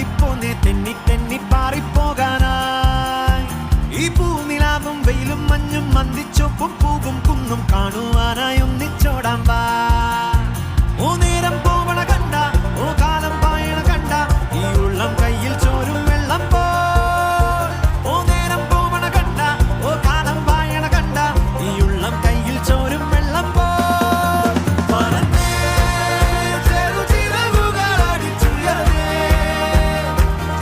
പാറിപ്പോന്നെ തെന്നി തെന്നി പാറിപ്പോകാനായി ഈ പൂനിലാവും വെയിലും മഞ്ഞും മന്ദിച്ചൊപ്പും പൂവും കുന്നും കാണുവാനായി ഒന്നിച്ചോടാൻ വാ ഓ നേരം പോവണ കണ്ട ഓ കാലം പായണ കണ്ട ഈ ഉള്ളം കയ്യിൽ ചോരും വെള്ളം പോ ഓ നേരം പോവണ കണ്ട ഓ കാലം പായണ കണ്ട ഈ ഉള്ളം കയ്യിൽ ചോരും വെള്ളം പോ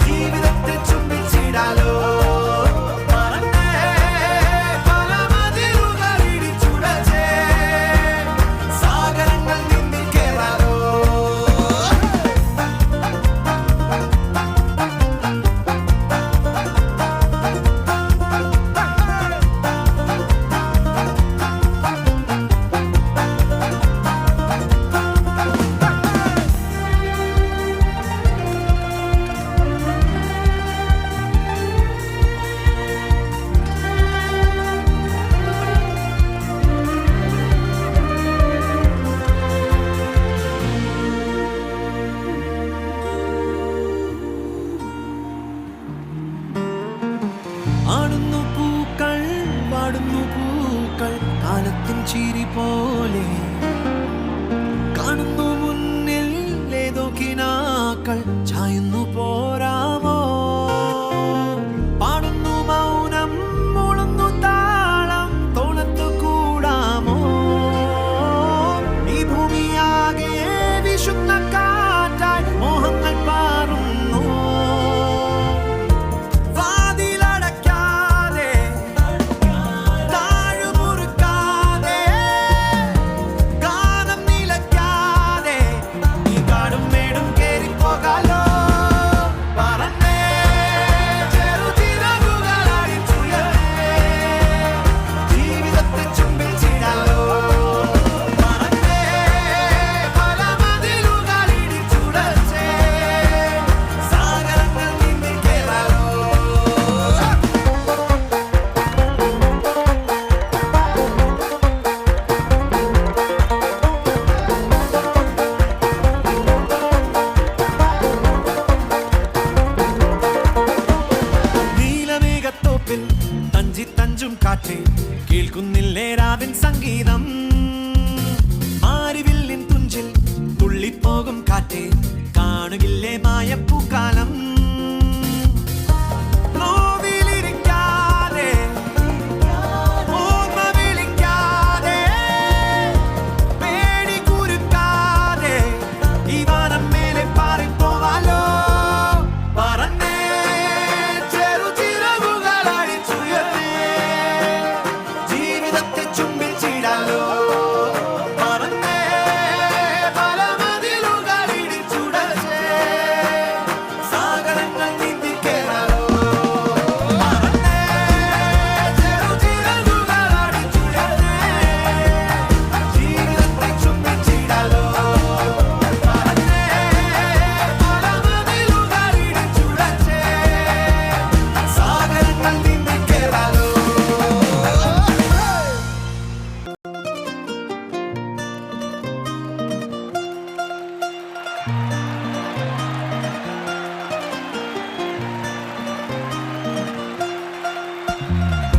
ജീവിതത്തെ ചുംബിച്ചിടാലോ ആടുന്നു പൂക്കൾ പാടുന്നു പൂക്കൾ കാലത്തിൻ ചിരി പോലെ കാണുന്നു മുന്നിൽ ഏതോ കിനാക്കൾ ചായുന്നു പോ